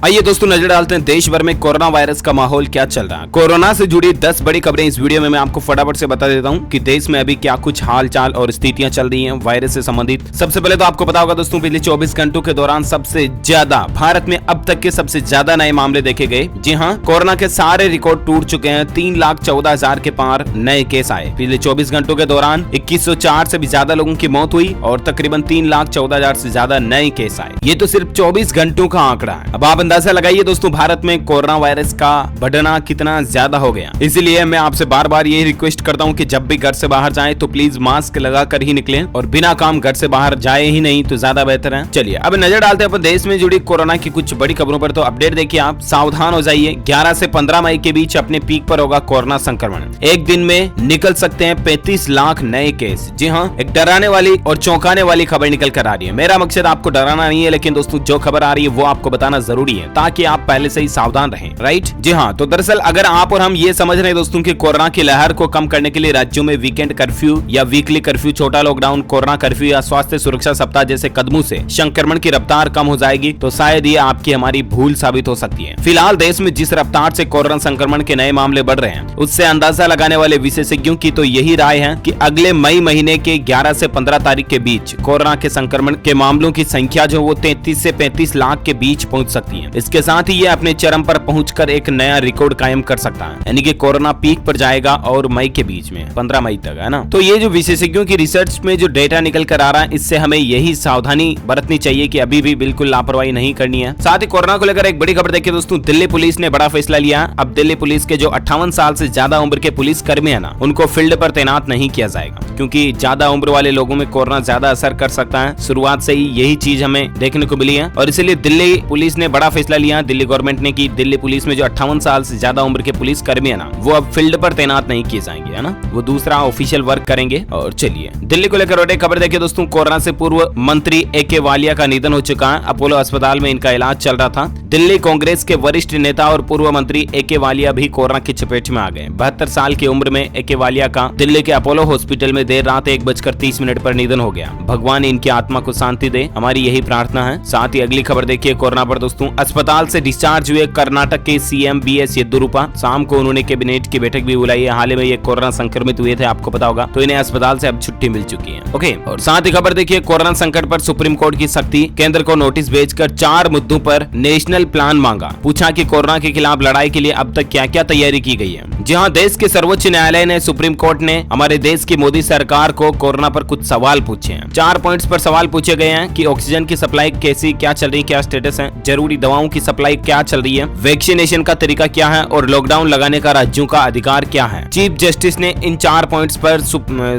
आइए दोस्तों नजर डालते हैं देश भर में कोरोना वायरस का माहौल क्या चल रहा है। कोरोना से जुड़ी 10 बड़ी खबरें इस वीडियो में मैं आपको फटाफट से बता देता हूं कि देश में अभी क्या कुछ हाल चाल और स्थितियां चल रही हैं वायरस से संबंधित। सबसे पहले तो आपको पता होगा दोस्तों, पिछले 24 घंटों के दौरान सबसे ज्यादा भारत में अब तक के सबसे ज्यादा नए मामले देखे गए। जी हाँ, कोरोना के सारे रिकॉर्ड टूट चुके हैं। 3,14,000 के पार नए केस आए। पिछले 24 घंटों के दौरान 2104 से भी ज्यादा लोगों की मौत हुई और तकरीबन 3,14,000 से ज्यादा नए केस आए। ये तो सिर्फ 24 घंटों का आंकड़ा है। अब आप अंदाजा लगाइए दोस्तों, भारत में कोरोना वायरस का बढ़ना कितना ज्यादा हो गया। इसीलिए मैं आपसे बार बार यही रिक्वेस्ट करता हूं कि जब भी घर से बाहर जाएं तो प्लीज मास्क लगाकर ही निकलें और बिना काम घर से बाहर जाए ही नहीं तो ज्यादा बेहतर है। चलिए अब नजर डालते हैं अपन देश में जुड़ी कोरोना की कुछ बड़ी खबरों पर। तो अपडेट देखिए, आप सावधान हो जाइए। 11 से 15 मई के बीच अपने पीक पर होगा कोरोना संक्रमण। एक दिन में निकल सकते हैं 35 लाख नए केस। जी हाँ, एक डराने वाली और चौंकाने वाली खबर निकल कर आ रही है। मेरा मकसद आपको डराना नहीं है, लेकिन दोस्तों जो खबर आ रही है वो आपको बताना जरूरी है ताकि आप पहले से ही सावधान रहें। राइट? जी हाँ, तो दरअसल अगर आप और हम ये समझ रहे हैं दोस्तों कि कोरोना की लहर को कम करने के लिए राज्यों में वीकेंड कर्फ्यू या वीकली कर्फ्यू, छोटा लॉकडाउन, कोरोना कर्फ्यू या स्वास्थ्य सुरक्षा सप्ताह जैसे कदमों से संक्रमण की रफ्तार कम हो जाएगी, तो शायद ये आपकी हमारी भूल साबित हो सकती है। फिलहाल देश में जिस रफ्तार से कोरोना संक्रमण के नए मामले बढ़ रहे हैं, उससे अंदाजा लगाने वाले विशेषज्ञों की तो यही राय है कि अगले मई महीने के 11 से 15 तारीख के बीच कोरोना के संक्रमण के मामलों की संख्या जो वो 33 से 35 लाख के बीच पहुंच सकती है। इसके साथ ही ये अपने चरम पर पहुंचकर एक नया रिकॉर्ड कायम कर सकता है, यानी कि कोरोना पीक पर जाएगा और मई के बीच में 15 मई तक, है ना। तो ये जो विशेषज्ञों की रिसर्च में जो डेटा निकल कर आ रहा है, इससे हमें यही सावधानी बरतनी चाहिए कि अभी भी बिल्कुल लापरवाही नहीं करनी है। साथ ही कोरोना को लेकर एक बड़ी खबर देखिए दोस्तों, दिल्ली पुलिस ने बड़ा फैसला लिया। अब दिल्ली पुलिस के जो 58 साल से ज्यादा उम्र के पुलिस कर्मी है ना, उनको फील्ड पर तैनात नहीं किया जाएगा, क्योंकि ज्यादा उम्र वाले लोगों में कोरोना ज्यादा असर कर सकता है। शुरुआत से ही यही चीज हमें देखने को मिली है और इसीलिए दिल्ली पुलिस ने बड़ा फैसला लिया। दिल्ली गवर्नमेंट ने कि दिल्ली पुलिस में जो 58 साल से ज्यादा उम्र के पुलिस कर्मी है ना, वो अब फील्ड पर तैनात नहीं किए जाएंगे, है ना। वो दूसरा ऑफिशियल वर्क करेंगे। और चलिए दिल्ली को लेकर और एक खबर देखिए दोस्तों, कोरोना से पूर्व मंत्री AK वालिया का निधन हो चुका है। अपोलो अस्पताल में इनका इलाज चल रहा था। दिल्ली कांग्रेस के वरिष्ठ नेता और पूर्व मंत्री AK वालिया भी कोरोना की चपेट में आ गए। 72 साल की उम्र में AK वालिया का दिल्ली के अपोलो हॉस्पिटल में देर रात 1:30 पर निधन हो गया। भगवान इनकी आत्मा को शांति दे, हमारी यही प्रार्थना है। साथ ही अगली खबर देखिए कोरोना पर दोस्तों, अस्पताल से डिस्चार्ज हुए कर्नाटक के CM BS येदियुरप्पा। शाम को उन्होंने कैबिनेट की बैठक भी बुलाई है। हाल ही में ये कोरोना संक्रमित हुए थे, आपको पता होगा, तो इन्हें अस्पताल से अब छुट्टी मिल चुकी है। ओके, और साथ ही खबर देखिए कोरोना संकट पर सुप्रीम कोर्ट की सख्ती। केंद्र को नोटिस भेजकर 4 मुद्दों पर नेशनल प्लान मांगा। पूछा कि कोरोना के खिलाफ लड़ाई के लिए अब तक क्या क्या तैयारी की गई है। जी हाँ, देश के सर्वोच्च न्यायालय ने, सुप्रीम कोर्ट ने हमारे देश की मोदी सरकार को कोरोना पर कुछ सवाल पूछे हैं। 4 पॉइंट्स पर सवाल पूछे गए हैं कि ऑक्सीजन की सप्लाई कैसी, क्या चल रही, क्या स्टेटस है, जरूरी दवाओं की सप्लाई क्या चल रही है, वैक्सीनेशन का तरीका क्या है और लॉकडाउन लगाने का राज्यों का अधिकार क्या है। चीफ जस्टिस ने इन 4 पॉइंट्स पर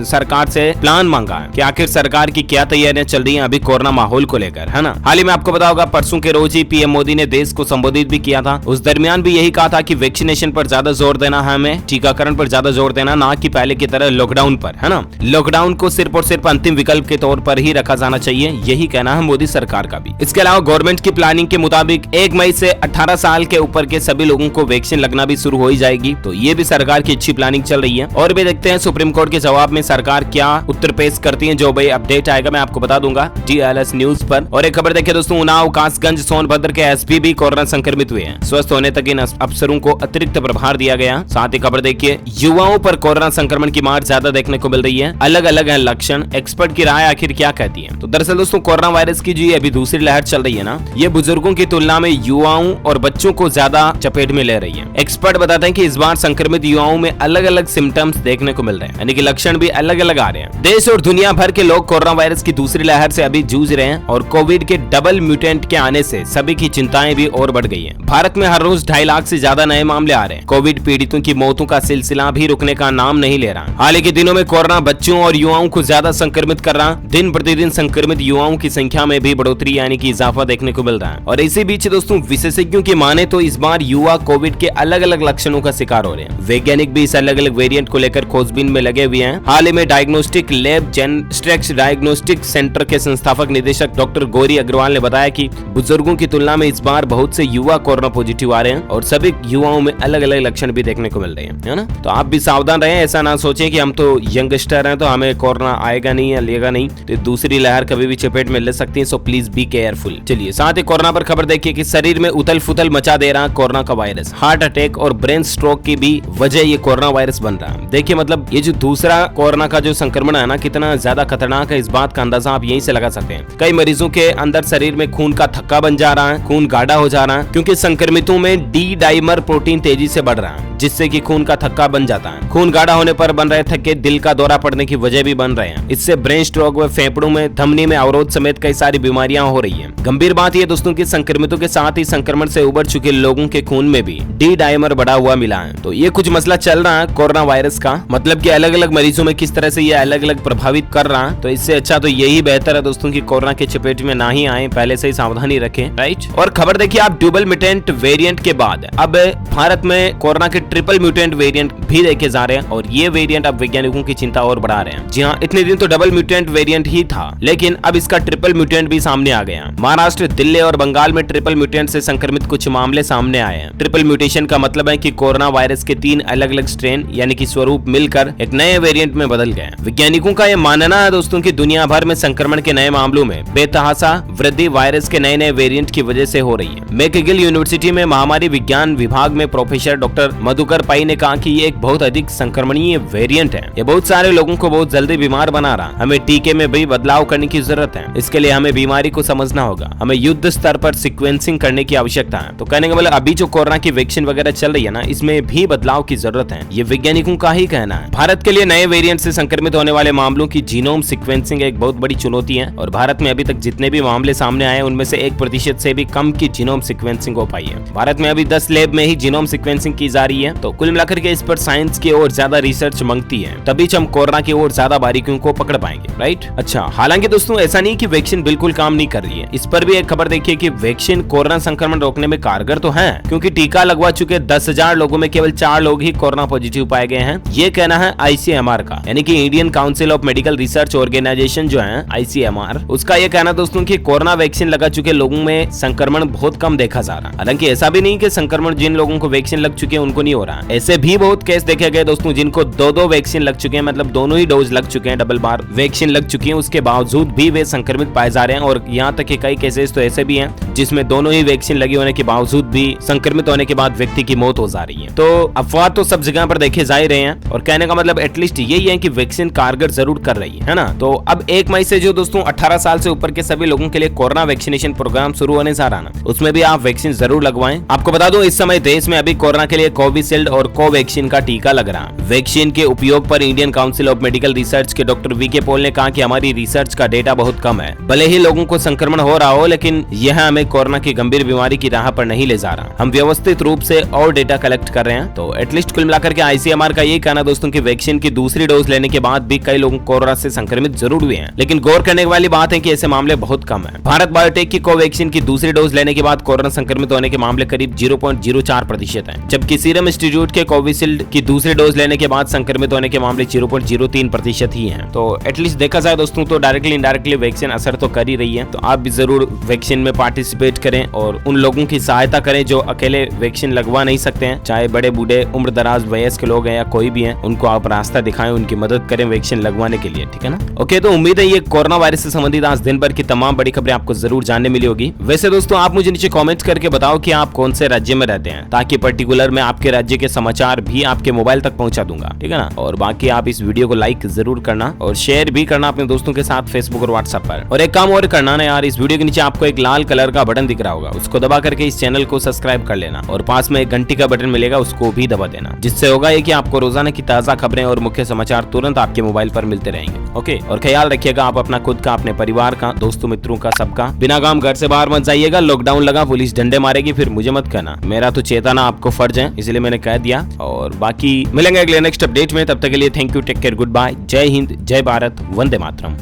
सरकार से प्लान मांगा है कि आखिर सरकार की क्या तैयारियां चल रही हैं अभी कोरोना माहौल को लेकर, है ना। हाल ही में आपको पता होगा परसों के रोज ही PM मोदी ने देश को संबोधित भी किया था। उस दरमियान भी यही कहा था कि वैक्सीनेशन पर ज्यादा जोर देना है, हमें टीकाकरण पर ज्यादा जोर देना, ना कि पहले की तरह लॉकडाउन पर, है ना। लॉकडाउन को सिर्फ और सिर्फ अंतिम विकल्प के तौर पर ही रखा जाना चाहिए, यही कहना है मोदी सरकार का भी। इसके अलावा गवर्नमेंट की प्लानिंग के मुताबिक 1 मई से 18 साल के ऊपर के सभी लोगों को वैक्सीन लगना भी शुरू हो ही जाएगी। तो ये भी सरकार की अच्छी प्लानिंग चल रही है। और भी देखते हैं सुप्रीम कोर्ट के जवाब में सरकार क्या उत्तर पेश करती है। जो भाई अपडेट आएगा मैं आपको बता दूंगा DLS न्यूज पर। और एक खबर देखिए दोस्तों, उन्नाव, कासगंज, सोनभद्र के SP भी कोरोना संक्रमित हुए हैं। स्वस्थ होने तक इन अफसरों को अतिरिक्त प्रभार दिया गया। साथ ही खबर देखिए, युवाओं पर कोरोना संक्रमण की मार ज्यादा देखने को मिल रही है। अलग अलग है लक्षण, एक्सपर्ट की राय आखिर क्या कहती है। तो दरअसल दोस्तों, कोरोना वायरस की जो अभी दूसरी लहर चल रही है ना, ये बुजुर्गों की तुलना में युवाओं और बच्चों को ज्यादा चपेट में ले रही है। एक्सपर्ट बताते हैं कि इस बार संक्रमित युवाओं में अलग अलग सिम्टम्स देखने को मिल रहे हैं, यानी कि लक्षण भी अलग अलग आ रहे हैं। देश और दुनिया भर के लोग कोरोना वायरस की दूसरी लहर से अभी जूझ रहे हैं और कोविड के डबल म्यूटेंट के आने से सभी की चिंताएं भी और बढ़ गई हैं। भारत में हर रोज 2.5 लाख से ज्यादा नए मामले आ रहे हैं। कोविड पीड़ितों की मौतों का सिलसिला भी रुकने का नाम नहीं ले रहा। हाल ही के दिनों में कोरोना बच्चों और युवाओं को ज्यादा संक्रमित कर रहा। दिन प्रतिदिन संक्रमित युवाओं की संख्या में भी बढ़ोतरी यानी कि इजाफा देखने को मिल रहा है। और इसी बीच दोस्तों, विशेषज्ञों की माने तो इस बार युवा कोविड के अलग अलग लक्षणों का शिकार हो रहे हैं। वैज्ञानिक भी इस अलग अलग वेरिएंट को लेकर खोजबीन में लगे हुए हैं। हाल ही में डायग्नोस्टिक लैब जेनस्ट्रेक्स डायग्नोस्टिक सेंटर के संस्थापक निदेशक डॉक्टर गौरी अग्रवाल ने बताया कि बुजुर्गों की तुलना में इस बार बहुत से युवा कोरोना पॉजिटिव आ रहे हैं और सभी युवाओं में अलग अलग लक्षण भी देखने को को मिल रही है ना। तो आप भी सावधान रहें, ऐसा ना सोचें कि हम तो यंगस्टर हैं तो हमें कोरोना आएगा नहीं या लेगा नहीं, तो दूसरी लहर कभी भी चपेट में ले सकती है। So please be careful. चलिए साथ ही कोरोना पर खबर देखिए कि शरीर में उथल फुथल मचा दे रहा कोरोना का वायरस। हार्ट अटैक और ब्रेन स्ट्रोक की भी वजह ये कोरोना वायरस बन रहा है। देखिए मतलब ये जो दूसरा कोरोना का जो संक्रमण है ना, कितना ज्यादा खतरनाक है, इस बात का अंदाजा आप यहीं से लगा सकते हैं। कई मरीजों के अंदर शरीर में खून का थक्का बन जा रहा है, खून गाढ़ा हो जा रहा है, क्योंकि संक्रमितों में डी डाइमर प्रोटीन तेजी से बढ़ रहा है, जिससे कि खून का थक्का बन जाता है। खून गाढ़ा होने पर बन रहे थक्के दिल का दौरा पड़ने की वजह भी बन रहे हैं। इससे ब्रेन स्ट्रोक व फेफड़ों में धमनी में अवरोध समेत कई सारी बीमारियां हो रही हैं। गंभीर बात यह दोस्तों कि संक्रमितों के साथ ही संक्रमण से उबर चुके लोगों के खून में भी डी डाइमर बढ़ा हुआ मिला है। तो ये कुछ मसला चल रहा है कोरोना वायरस का, मतलब कि अलग अलग मरीजों में किस तरह से ये अलग अलग प्रभावित कर रहा है। तो इससे अच्छा तो यही बेहतर है दोस्तों कि कोरोना के चपेट में ना ही आए, पहले से ही सावधानी रखें, राइट। और खबर देखिए आप, डुबल म्यूटेंट वेरिएंट के बाद अब भारत में कोरोना के ट्रिपल म्यूटेंट वेरिएंट भी देखे जा रहे हैं, और ये वेरिएंट अब वैज्ञानिकों की चिंता और बढ़ा रहे हैं। जी हाँ, इतने दिन तो डबल म्यूटेंट वेरिएंट ही था, लेकिन अब इसका ट्रिपल म्यूटेंट भी सामने आ गया। महाराष्ट्र, दिल्ली और बंगाल में ट्रिपल म्यूटेंट से संक्रमित कुछ मामले सामने आए हैं। ट्रिपल म्यूटेशन का मतलब है कि कोरोना वायरस के 3 अलग अलग स्ट्रेन यानी कि स्वरूप मिलकर एक नए वेरिएंट में बदल गए। वैज्ञानिकों का यह मानना है दोस्तों कि दुनिया भर में संक्रमण के नए मामलों में बेतहासा वृद्धि वायरस के नए नए वेरिएंट की वजह से हो रही है। मैकगिल यूनिवर्सिटी में महामारी विज्ञान विभाग में प्रोफेसर डॉक्टर मधुकर पाई ने कहा कि ये एक बहुत अधिक संक्रमणीय वेरिएंट है। ये बहुत सारे लोगों को बहुत जल्दी बीमार बना रहा। हमें टीके में भी बदलाव करने की जरूरत है। इसके लिए हमें बीमारी को समझना होगा। हमें युद्ध स्तर पर सीक्वेंसिंग करने की आवश्यकता है। तो कहने का मतलब अभी जो कोरोना की वैक्सीन वगैरह चल रही है ना, इसमें भी बदलाव की जरूरत है। ये वैज्ञानिकों का ही कहना है। भारत के लिए नए वेरिएंट से संक्रमित होने वाले मामलों की जीनोम सीक्वेंसिंग एक बहुत बड़ी चुनौती है, और भारत में अभी तक जितने भी मामले सामने आए उनमें से 1% से भी कम की जीनोम सीक्वेंसिंग हो पाई है। भारत में अभी 10 लैब में ही जीनोम सीक्वेंसिंग की जा रही है। तो कुल मिलाकर के इस पर साइंस की ओर ज्यादा रिसर्च मांगती है, तभी हम कोरोना की ओर ज्यादा बारीकियों को पकड़ पाएंगे, राइट। अच्छा, हालांकि दोस्तों ऐसा नहीं कि वैक्सीन बिल्कुल काम नहीं कर रही है। इस पर भी एक खबर देखिए कि वैक्सीन कोरोना संक्रमण रोकने में कारगर तो है, क्योंकि टीका लगवा चुके 10,000 लोगों में केवल 4 लोग ही कोरोना पॉजिटिव पाए गए हैं। ये कहना है ICMR का, यानी कि Indian Council of Medical Research Organisation जो है ICMR, उसका ये कहना दोस्तों कि कोरोना वैक्सीन लगा चुके लोगों में संक्रमण बहुत कम देखा जा रहा। हालांकि ऐसा भी नहीं कि संक्रमण जिन लोगों को वैक्सीन लग चुके हैं उनको नहीं हो रहा। ऐसे भी बहुत केस देखे गए दोस्तों जिनको 2 वैक्सीन लग चुके हैं, मतलब दोनों ही डोज लग चुके हैं, डबल बार वैक्सीन लग चुकी है, उसके बावजूद भी वे संक्रमित पाए जा रहे हैं। और यहाँ तक कि कई केसेस तो ऐसे भी हैं जिसमें दोनों ही वैक्सीन लगी होने के बावजूद भी संक्रमित होने के बाद व्यक्ति की मौत हो जा रही है। तो अफवाह तो सब जगह पर देखे जा ही रहे हैं, और कहने का मतलब एटलीस्ट यही है कि वैक्सीन कारगर जरूर कर रही है ना। तो अब 1 मई से जो दोस्तों 18 साल से ऊपर के सभी लोगों के लिए कोरोना वैक्सीनेशन प्रोग्राम शुरू होने जा रहा है, उसमें भी आप वैक्सीन जरूर लगवाएं। आपको बता दूं इस समय देश में अभी कोरोना के लिए कोविशील्ड और कोवैक्सीन का टीका लग रहा है। वैक्सीन के उपयोग पर Indian Council of Medical research के डॉक्टर VK पॉल ने कहा कि हमारी रिसर्च का डेटा बहुत कम है। भले ही लोगों को संक्रमण हो रहा हो, लेकिन यह हमें कोरोना की गंभीर बीमारी की राह पर नहीं ले जा रहा। हम व्यवस्थित रूप से और डेटा कलेक्ट कर रहे हैं। तो एटलीस्ट कुल मिलाकर के ICMR का ये कहना दोस्तों कि वैक्सीन की दूसरी डोज लेने के बाद भी कई लोग कोरोना से संक्रमित जरूर हुए हैं, लेकिन गौर करने वाली बात है कि ऐसे मामले बहुत कम है। भारत बायोटेक की कोवैक्सीन की दूसरी डोज लेने के बाद कोरोना संक्रमित होने के मामले करीब 0.04% है, जबकि सीरम इंस्टीट्यूट के कोविशील्ड की दूसरी डोज लेने के बाद संक्रमित होने के मामले 0.03% ही हैं। तो एटलीस्ट देखा जाए दोस्तों तो डायरेक्टली इनडायरेक्टली वैक्सीन असर तो कर ही रही है। तो आप भी जरूर वैक्सीन में पार्टिसिपेट करें और उन लोगों की सहायता करें जो अकेले वैक्सीन लगवा नहीं सकते हैं, चाहे बड़े बूढ़े उम्र दराज वयस्क लोग हैं या कोई भी हैं, उनको आप रास्ता दिखाएं, उनकी मदद करें वैक्सीन लगवाने के लिए, ठीक है ना। ओके, तो उम्मीद है ये कोरोना वायरस से संबंधित आज दिन भर की तमाम बड़ी खबरें आपको जरूर जानने मिली होगी। वैसे दोस्तों आप मुझे नीचे कमेंट करके बताओ कि आप कौन से राज्य में रहते हैं, ताकि पर्टिकुलर मैं आपके राज्य के समाचार भी आपके मोबाइल तक पहुंचा दूंगा, ठीक है ना। और बाकी आप इस वीडियो को लाइक जरूर करना और शेयर भी करना अपने दोस्तों के साथ फेसबुक और व्हाट्सएप पर। और एक काम और करना ना यार, इस वीडियो के नीचे आपको एक लाल कलर का बटन दिख रहा होगा, उसको दबा करके इस चैनल को सब्सक्राइब कर लेना, और पास में एक घंटी का बटन मिलेगा, उसको भी दबा देना, जिससे होगा ये कि आपको रोजाना की ताजा खबरें और मुख्य समाचार तुरंत आपके मोबाइल पर मिलते रहेंगे। ओके, और ख्याल रखिएगा आप अपना, खुद का, अपने परिवार का, दोस्तों मित्रों का, सबका। बिना काम घर से बाहर मत जाइएगा, लॉकडाउन लगा, पुलिस डंडे मारेगी, फिर मुझे मत कहना, मेरा तो चेताना आपको फर्ज है, इसलिए मैंने कह दिया। और बाकी मिलेंगे अगले नेक्स्ट अपडेट में, तब तक के लिए thank you, take care, good bye, जय हिंद, जय भारत, वंदे मातरम।